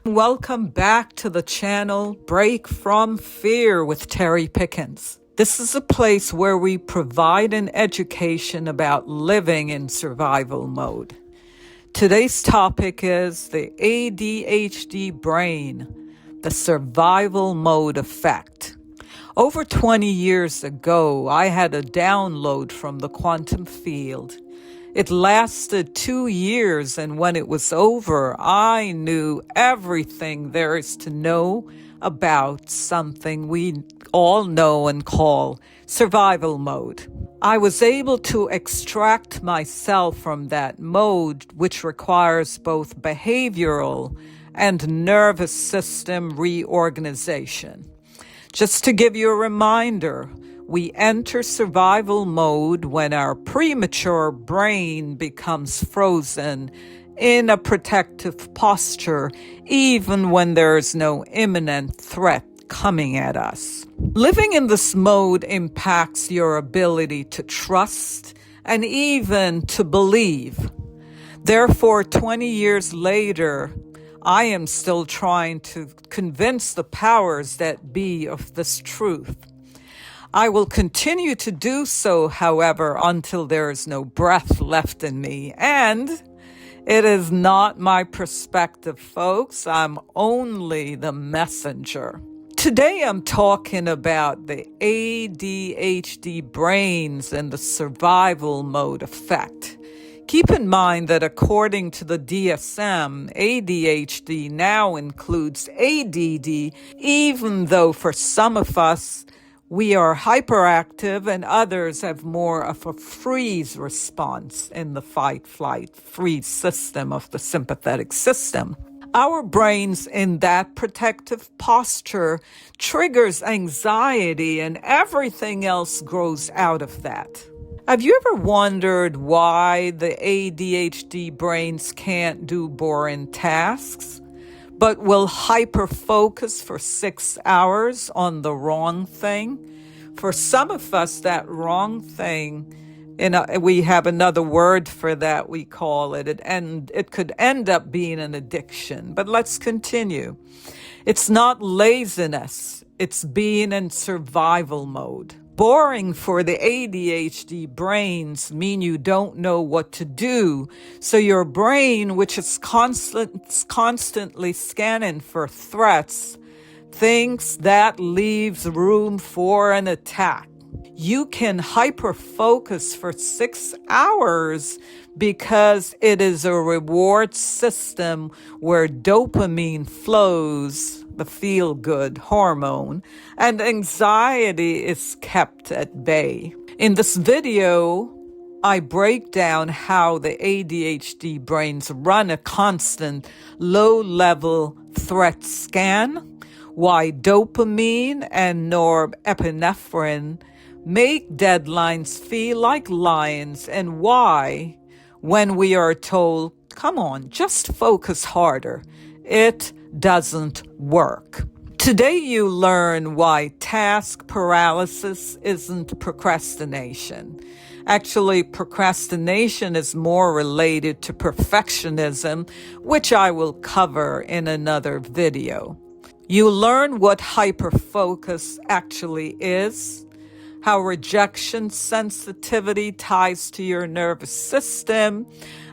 Welcome back to the channel Break from Fear with Terry Pickens. This is a place where we provide an education about living in survival mode. Today's topic is the ADHD brain, the survival mode effect. Over 20 years ago, I had a download from the quantum field. It lasted 2 years, and when it was over, I knew everything there is to know about something we all know and call survival mode. I was able to extract myself from that mode, which requires both behavioral and nervous system reorganization. Just to give you a reminder, we enter survival mode when our premature brain becomes frozen in a protective posture, even when there is no imminent threat coming at us. Living in this mode impacts your ability to trust and even to believe. Therefore, 20 years later, I am still trying to convince the powers that be of this truth. I will continue to do so, however, until there is no breath left in me. And it is not my perspective, folks. I'm only the messenger. Today I'm talking about the ADHD brains and the survival mode effect. Keep in mind that according to the DSM, ADHD now includes ADD, even though for some of us, we are hyperactive and others have more of a freeze response in the fight, flight, freeze system of the sympathetic system. Our brains in that protective posture triggers anxiety and everything else grows out of that. Have you ever wondered why the ADHD brains can't do boring tasks, but will hyperfocus for 6 hours on the wrong thing? For some of us, that wrong thing, we have another word for that, we call it, and it could end up being an addiction. But let's continue. It's not laziness, it's being in survival mode. Boring for the ADHD brains mean you don't know what to do. So your brain, which is constantly scanning for threats, thinks that leaves room for an attack. You can hyperfocus for 6 hours because it is a reward system where dopamine flows, the feel-good hormone, and anxiety is kept at bay. In this video, I break down how the ADHD brains run a constant low-level threat scan, why dopamine and norepinephrine make deadlines feel like lions, and why, when we are told, come on, just focus harder, it doesn't work. Today you learn why task paralysis isn't procrastination. Actually, procrastination is more related to perfectionism, which I will cover in another video. You learn what hyperfocus actually is, how rejection sensitivity ties to your nervous system,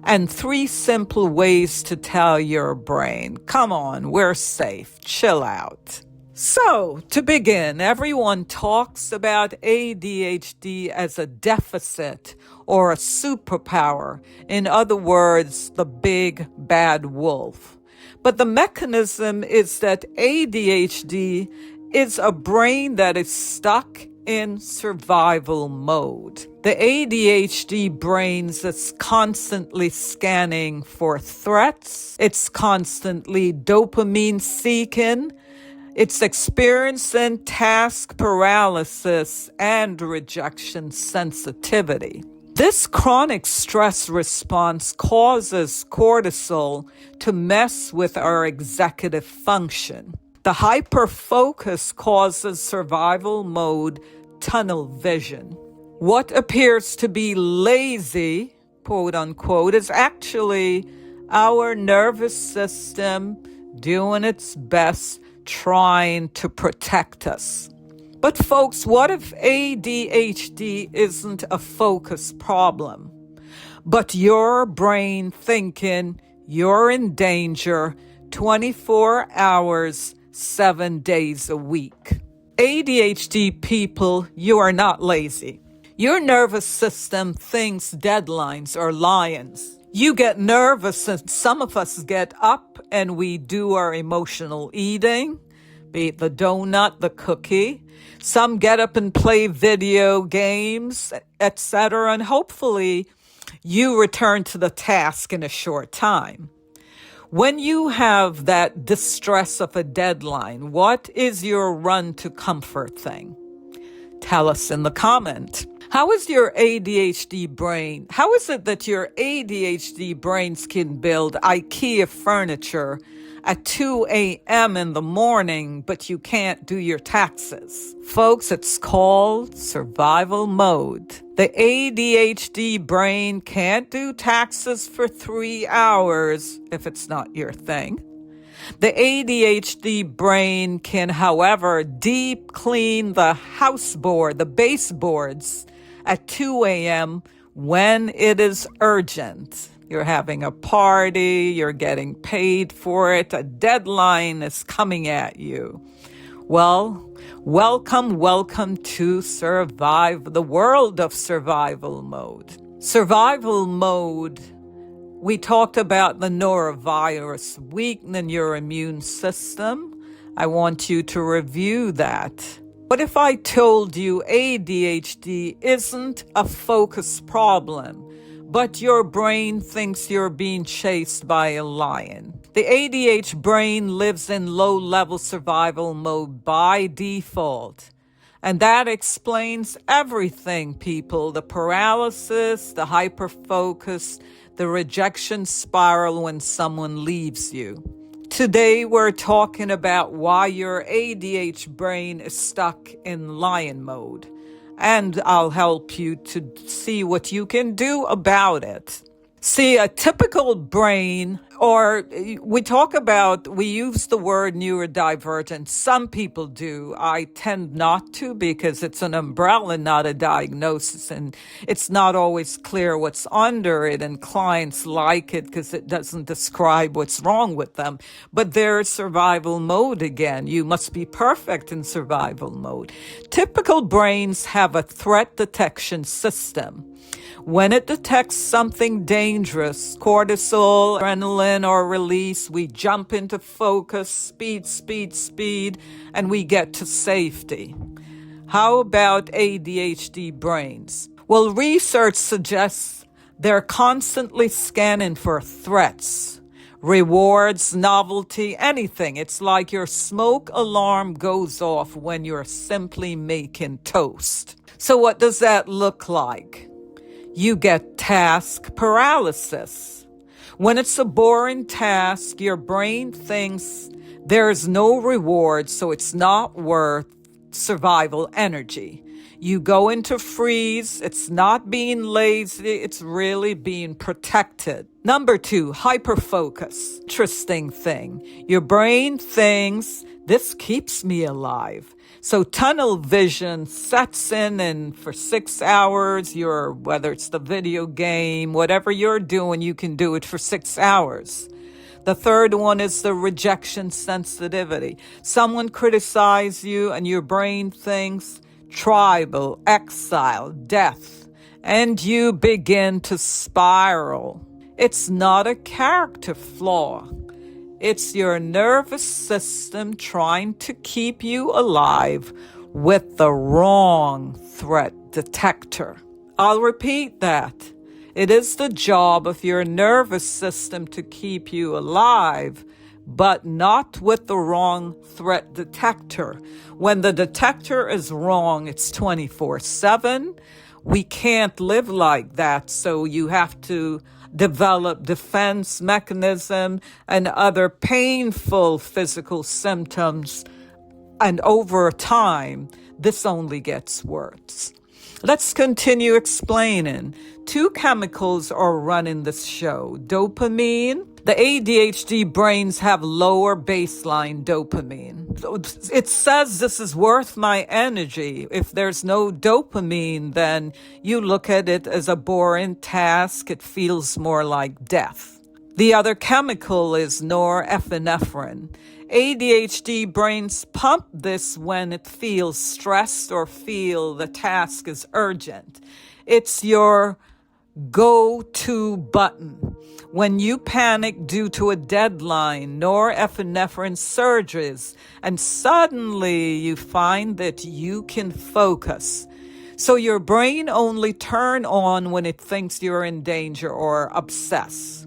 and 3 simple ways to tell your brain, come on, we're safe, chill out. So, to begin, everyone talks about ADHD as a deficit or a superpower. In other words, the big bad wolf. But the mechanism is that ADHD is a brain that is stuck in survival mode. The ADHD brain is constantly scanning for threats. It's constantly dopamine seeking. It's experiencing task paralysis and rejection sensitivity. This chronic stress response causes cortisol to mess with our executive function. The hyperfocus causes survival mode tunnel vision. What appears to be lazy, quote unquote, is actually our nervous system doing its best, trying to protect us. But folks, what if ADHD isn't a focus problem, but your brain thinking you're in danger 24 hours, 7 days a week? ADHD people, you are not lazy. Your nervous system thinks deadlines are lions. You get nervous, and some of us get up and we do our emotional eating, be it the donut, the cookie. Some get up and play video games, etc. And hopefully you return to the task in a short time. When you have that distress of a deadline, what is your run to comfort thing? Tell us in the comment. How is your ADHD brain? How is it that your ADHD brains can build IKEA furniture at 2 a.m. in the morning, but you can't do your taxes? Folks, it's called survival mode. The ADHD brain can't do taxes for 3 hours if it's not your thing. The ADHD brain can, however, deep clean the the baseboards at 2 a.m. when it is urgent. You're having a party, you're getting paid for it, a deadline is coming at you. Well, welcome to the world of survival mode. Survival mode, we talked about the norovirus weakening your immune system. I want you to review that. What if I told you ADHD isn't a focus problem, but your brain thinks you're being chased by a lion? The ADHD brain lives in low-level survival mode by default. And that explains everything, people. The paralysis, the hyperfocus, the rejection spiral when someone leaves you. Today, we're talking about why your ADHD brain is stuck in lion mode. And I'll help you to see what you can do about it. See, a typical brain, or we use the word neurodivergent. Some people do. I tend not to because it's an umbrella, not a diagnosis. And it's not always clear what's under it. And clients like it because it doesn't describe what's wrong with them. But there's survival mode again. You must be perfect in survival mode. Typical brains have a threat detection system. When it detects something dangerous, cortisol, adrenaline are released, we jump into focus, speed, and we get to safety. How about ADHD brains? Well, research suggests they're constantly scanning for threats, rewards, novelty, anything. It's like your smoke alarm goes off when you're simply making toast. So what does that look like? You get task paralysis. When it's a boring task, your brain thinks there's no reward, so it's not worth survival energy. You go into freeze. It's not being lazy. It's really being protected. Number 2, hyperfocus. Interesting thing. Your brain thinks this keeps me alive. So tunnel vision sets in, and for 6 hours, whether it's the video game, whatever you're doing, you can do it for 6 hours. The third one is the rejection sensitivity. Someone criticizes you and your brain thinks tribal, exile, death, and you begin to spiral. It's not a character flaw. It's your nervous system trying to keep you alive with the wrong threat detector. I'll repeat that. It is the job of your nervous system to keep you alive, but not with the wrong threat detector. When the detector is wrong, it's 24/7. We can't live like that, so you have to develop defense mechanism and other painful physical symptoms. And over time, this only gets worse. Let's continue explaining. 2 chemicals are running this show. Dopamine The ADHD brains have lower baseline dopamine. So it says this is worth my energy. If there's no dopamine, then you look at it as a boring task. It feels more like death. The other chemical is norepinephrine. ADHD brains pump this when it feels stressed or feel the task is urgent. It's your go-to button. When you panic due to a deadline, norepinephrine surges, and suddenly you find that you can focus. So your brain only turns on when it thinks you're in danger or obsessed.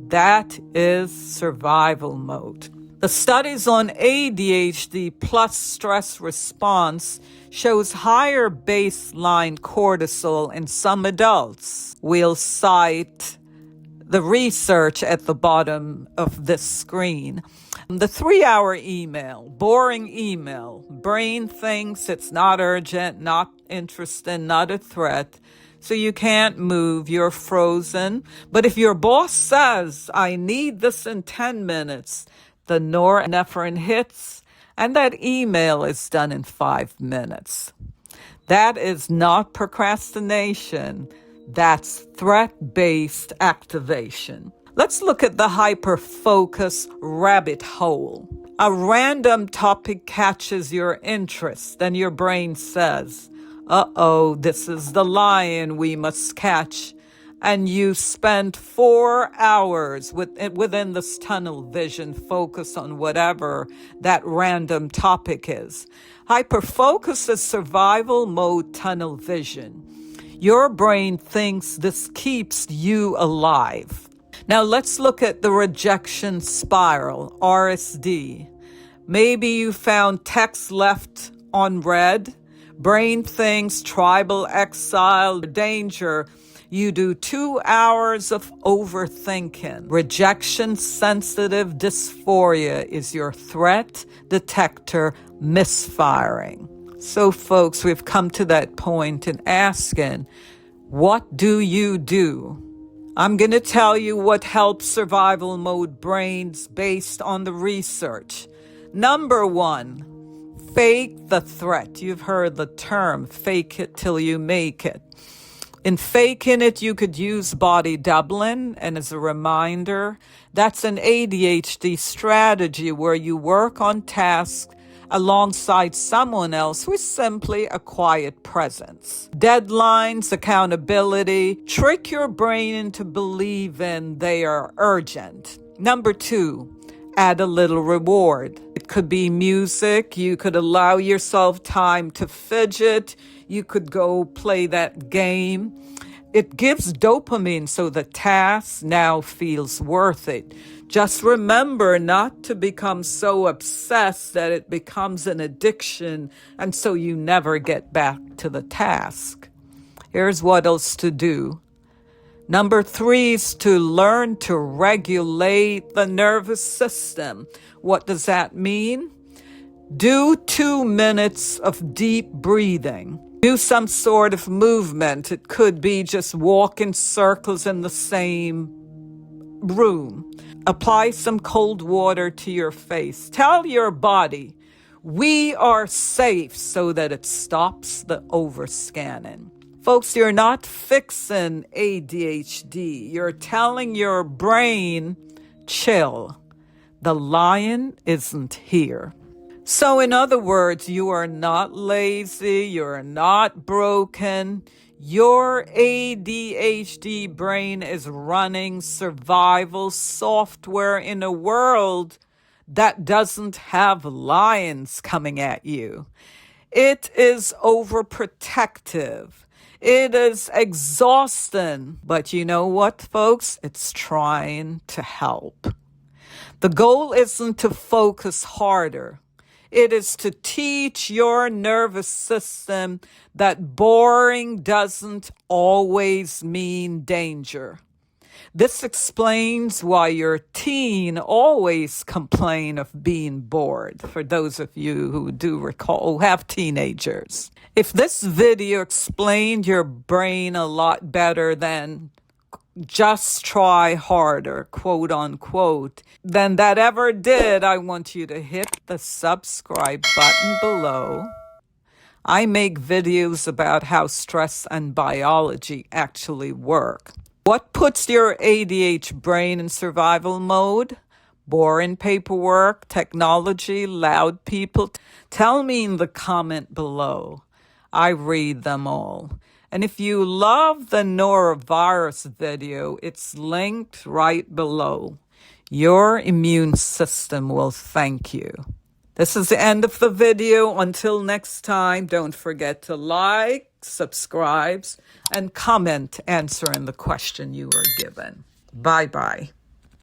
That is survival mode. The studies on ADHD plus stress response shows higher baseline cortisol in some adults. We'll cite the research at the bottom of this screen. The 3-hour email, boring email. Brain thinks it's not urgent, not interesting, not a threat. So you can't move, you're frozen. But if your boss says, I need this in 10 minutes, the norepinephrine hits, and that email is done in 5 minutes. That is not procrastination. That's threat-based activation. Let's look at the hyperfocus rabbit hole. A random topic catches your interest, then your brain says, uh-oh, this is the lion we must catch. And you spend 4 hours within this tunnel vision focus on whatever that random topic is. Hyperfocus is survival mode tunnel vision. Your brain thinks this keeps you alive. Now let's look at the rejection spiral, RSD. Maybe you found text left unread. Brain thinks tribal exile, danger. You do 2 hours of overthinking. Rejection sensitive dysphoria is your threat detector misfiring. So folks, we've come to that point in asking, what do you do? I'm going to tell you what helps survival mode brains based on the research. Number 1, fake the threat. You've heard the term, fake it till you make it. In faking it, you could use body doubling, and as a reminder, that's an ADHD strategy where you work on tasks alongside someone else with simply a quiet presence. Deadlines, accountability, trick your brain into believing they are urgent. Number 2, add a little reward. It could be music. You could allow yourself time to fidget. You could go play that game. It gives dopamine, so the task now feels worth it. Just remember not to become so obsessed that it becomes an addiction, and so you never get back to the task. Here's what else to do. Number 3 is to learn to regulate the nervous system. What does that mean? Do 2 minutes of deep breathing. Do some sort of movement. It could be just walk in circles in the same room. Apply some cold water to your face. Tell your body, we are safe, so that it stops the overscanning. Folks, you're not fixing ADHD. You're telling your brain, chill. The lion isn't here. So in other words, you are not lazy, you're not broken. Your ADHD brain is running survival software in a world that doesn't have lions coming at you. It is overprotective. It is exhausting. But you know what, folks? It's trying to help. The goal isn't to focus harder. It is to teach your nervous system that boring doesn't always mean danger. This explains why your teen always complain of being bored, for those of you who do recall, who have teenagers. If this video explained your brain a lot better than just try harder, quote unquote, than that ever did, I want you to hit the subscribe button below. I make videos about how stress and biology actually work. What puts your ADHD brain in survival mode? Boring paperwork, technology, loud people? Tell me in the comment below. I read them all. And if you love the norovirus video, it's linked right below. Your immune system will thank you. This is the end of the video. Until next time, don't forget to like, subscribe, and comment answering the question you were given. Bye-bye.